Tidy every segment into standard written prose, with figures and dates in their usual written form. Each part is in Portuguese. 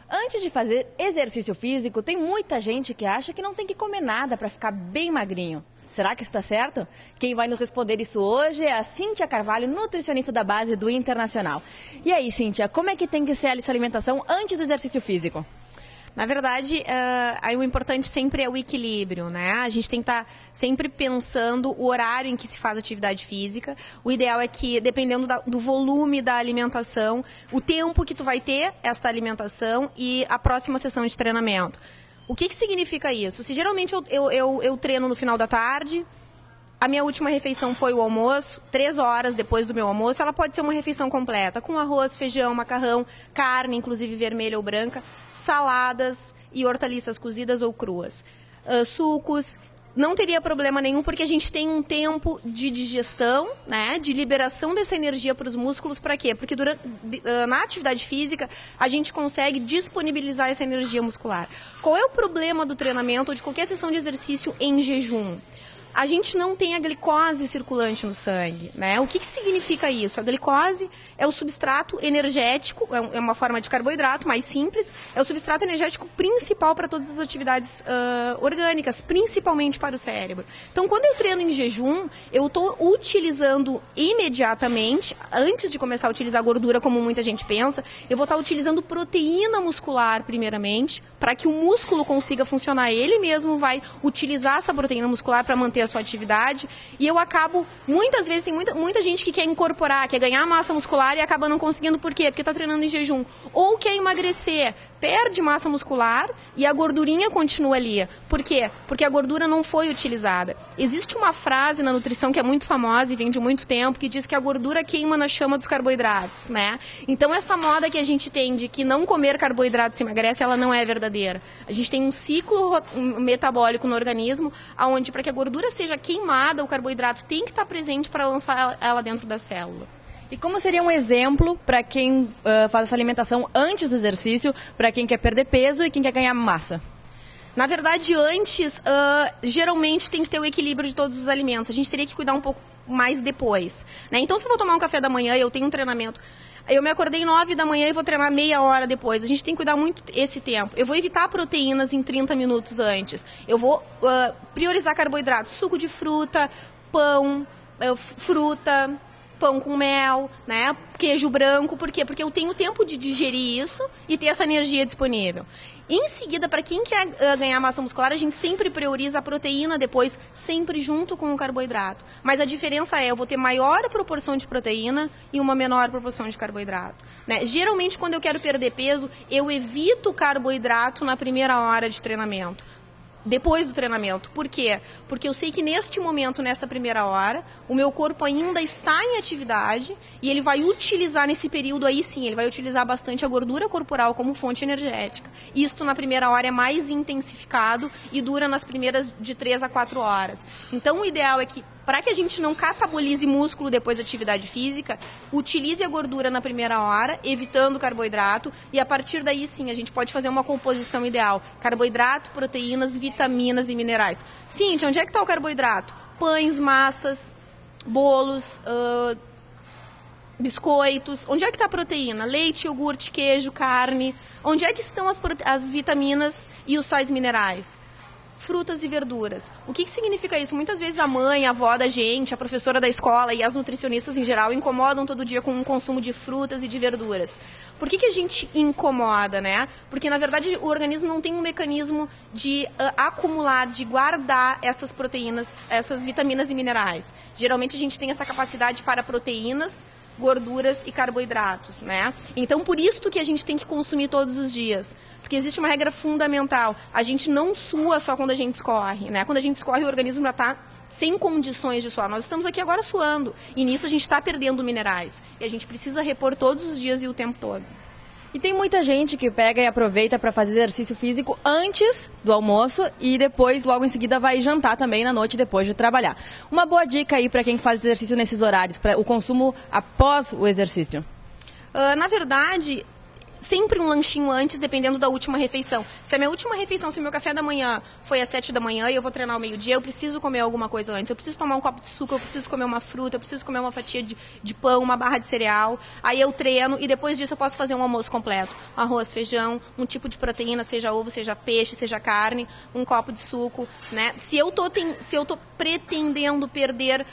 Antes de fazer exercício físico, tem muita gente que acha que não tem que comer nada para ficar bem magrinho. Será que isso está certo? Quem vai nos responder isso hoje é a Cíntia Carvalho, nutricionista da base do Internacional. E aí, Cíntia, como é que tem que ser essa alimentação antes do exercício físico? Na verdade, o importante sempre é o equilíbrio, né? A gente tem que estar sempre pensando o horário em que se faz atividade física. O ideal é que, dependendo do volume da alimentação, o tempo que tu vai ter esta alimentação e a próxima sessão de treinamento. O que significa isso? Se geralmente eu treino no final da tarde, a minha última refeição foi o almoço, 3 horas depois do meu almoço, ela pode ser uma refeição completa, com arroz, feijão, macarrão, carne, inclusive vermelha ou branca, saladas e hortaliças cozidas ou cruas, sucos. Não teria problema nenhum, porque a gente tem um tempo de digestão, né, de liberação dessa energia para os músculos. Para quê? Porque na atividade física, a gente consegue disponibilizar essa energia muscular. Qual é o problema do treinamento ou de qualquer sessão de exercício em jejum? A gente não tem a glicose circulante no sangue, né? O que significa isso? A glicose é o substrato energético, é uma forma de carboidrato mais simples, é o substrato energético principal para todas as atividades orgânicas, principalmente para o cérebro. Então, quando eu treino em jejum, eu estou utilizando imediatamente, antes de começar a utilizar gordura, como muita gente pensa, eu vou estar utilizando proteína muscular primeiramente, para que o músculo consiga funcionar. Ele mesmo vai utilizar essa proteína muscular para manter a sua atividade, e eu acabo, muitas vezes, tem muita gente que quer incorporar, quer ganhar massa muscular e acaba não conseguindo. Por quê? Porque está treinando em jejum. Ou quer emagrecer, perde massa muscular e a gordurinha continua ali. Por quê? Porque a gordura não foi utilizada. Existe uma frase na nutrição que é muito famosa e vem de muito tempo, que diz que a gordura queima na chama dos carboidratos, né? Então, essa moda que a gente tem de que não comer carboidrato se emagrece, ela não é verdadeira. A gente tem um ciclo metabólico no organismo, onde, para que a gordura seja queimada, o carboidrato tem que estar presente para lançar ela dentro da célula. E como seria um exemplo para quem faz essa alimentação antes do exercício, para quem quer perder peso e quem quer ganhar massa? Na verdade, antes, geralmente tem que ter o equilíbrio de todos os alimentos. A gente teria que cuidar um pouco mais depois, né? Então, se eu vou tomar um café da manhã e eu tenho um treinamento, eu me acordei 9 da manhã e vou treinar meia hora depois. A gente tem que cuidar muito esse tempo. Eu vou evitar proteínas em 30 minutos antes. Eu vou priorizar carboidratos, suco de fruta, pão, fruta, pão com mel, né? Queijo branco. Por quê? Porque eu tenho tempo de digerir isso e ter essa energia disponível. Em seguida, para quem quer ganhar massa muscular, a gente sempre prioriza a proteína depois, sempre junto com o carboidrato. Mas a diferença é, eu vou ter maior proporção de proteína e uma menor proporção de carboidrato, né? Geralmente, quando eu quero perder peso, eu evito carboidrato na primeira hora de treinamento. Depois do treinamento. Por quê? Porque eu sei que neste momento, nessa primeira hora, o meu corpo ainda está em atividade e ele vai utilizar nesse período aí sim, ele vai utilizar bastante a gordura corporal como fonte energética. Isto na primeira hora é mais intensificado e dura nas primeiras de 3 a 4 horas. Então o ideal é que, para que a gente não catabolize músculo depois da atividade física, utilize a gordura na primeira hora, evitando o carboidrato, e a partir daí sim a gente pode fazer uma composição ideal: carboidrato, proteínas, vitaminas e minerais. Cíntia, onde é que está o carboidrato? Pães, massas, bolos, biscoitos. Onde é que está a proteína? Leite, iogurte, queijo, carne. Onde é que estão as vitaminas e os sais minerais? Frutas e verduras. O que significa isso? Muitas vezes a mãe, a avó da gente, a professora da escola e as nutricionistas em geral incomodam todo dia com o consumo de frutas e de verduras. Por que a gente incomoda, né? Porque, na verdade, o organismo não tem um mecanismo de acumular, de guardar essas proteínas, essas vitaminas e minerais. Geralmente a gente tem essa capacidade para proteínas, gorduras e carboidratos, né? Então, por isso que a gente tem que consumir todos os dias. Porque existe uma regra fundamental: a gente não sua só quando a gente escorre, né? Quando a gente escorre, o organismo já está sem condições de suar. Nós estamos aqui agora suando, e nisso a gente está perdendo minerais. E a gente precisa repor todos os dias e o tempo todo. E tem muita gente que pega e aproveita para fazer exercício físico antes do almoço e depois, logo em seguida, vai jantar também na noite depois de trabalhar. Uma boa dica aí para quem faz exercício nesses horários, para o consumo após o exercício? Na verdade, sempre um lanchinho antes, dependendo da última refeição. Se a minha última refeição, se o meu café da manhã foi às 7 da manhã e eu vou treinar ao meio-dia, eu preciso comer alguma coisa antes. Eu preciso tomar um copo de suco, eu preciso comer uma fruta, eu preciso comer uma fatia de pão, uma barra de cereal. Aí eu treino e depois disso eu posso fazer um almoço completo. Arroz, feijão, um tipo de proteína, seja ovo, seja peixe, seja carne, um copo de suco, né? Se eu tô pretendendo perder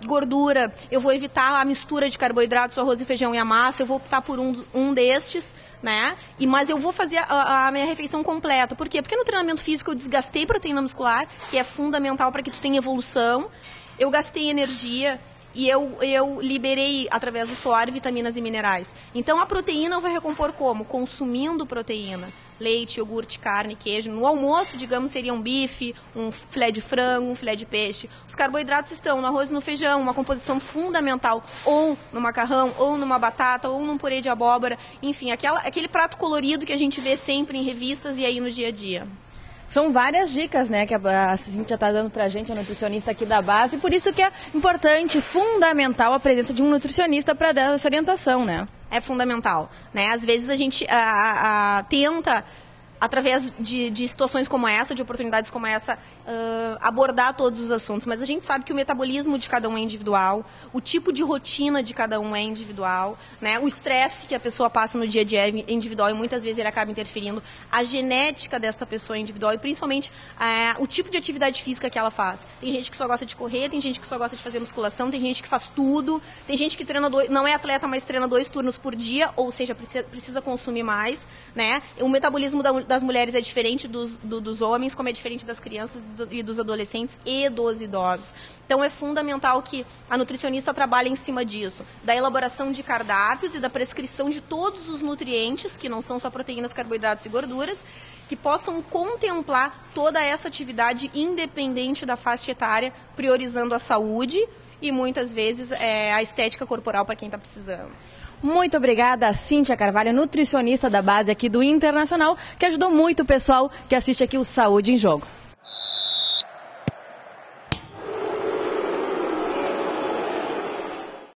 gordura, eu vou evitar a mistura de carboidratos, arroz e feijão e a massa, eu vou optar por um destes, né? Mas eu vou fazer a minha refeição completa. Por quê? Porque no treinamento físico eu desgastei proteína muscular, que é fundamental para que tu tenha evolução. Eu gastei energia e eu liberei, através do suor, vitaminas e minerais. Então, a proteína eu vou recompor como? Consumindo proteína. Leite, iogurte, carne, queijo. No almoço, digamos, seria um bife, um filé de frango, um filé de peixe. Os carboidratos estão no arroz e no feijão, uma composição fundamental, ou no macarrão, ou numa batata, ou num purê de abóbora. Enfim, aquele prato colorido que a gente vê sempre em revistas e aí no dia a dia. São várias dicas, né, que a Cíntia está dando pra gente, a nutricionista aqui da base, por isso que é importante, fundamental a presença de um nutricionista para dar essa orientação, né? É fundamental, né? Às vezes a gente tenta, através de situações como essa, de oportunidades como essa, abordar todos os assuntos, mas a gente sabe que o metabolismo de cada um é individual, o tipo de rotina de cada um é individual, né? O estresse que a pessoa passa no dia a dia é individual e muitas vezes ele acaba interferindo, a genética desta pessoa é individual e principalmente o tipo de atividade física que ela faz. Tem gente que só gosta de correr, tem gente que só gosta de fazer musculação, tem gente que faz tudo, tem gente que treina não é atleta, mas treina 2 turnos por dia, ou seja, precisa consumir mais, né? O metabolismo das mulheres é diferente dos homens, como é diferente das crianças e dos adolescentes e dos idosos. Então é fundamental que a nutricionista trabalhe em cima disso, da elaboração de cardápios e da prescrição de todos os nutrientes, que não são só proteínas, carboidratos e gorduras, que possam contemplar toda essa atividade independente da faixa etária, priorizando a saúde e muitas vezes a estética corporal para quem está precisando. Muito obrigada, Cíntia Carvalho, nutricionista da base aqui do Internacional, que ajudou muito o pessoal que assiste aqui o Saúde em Jogo.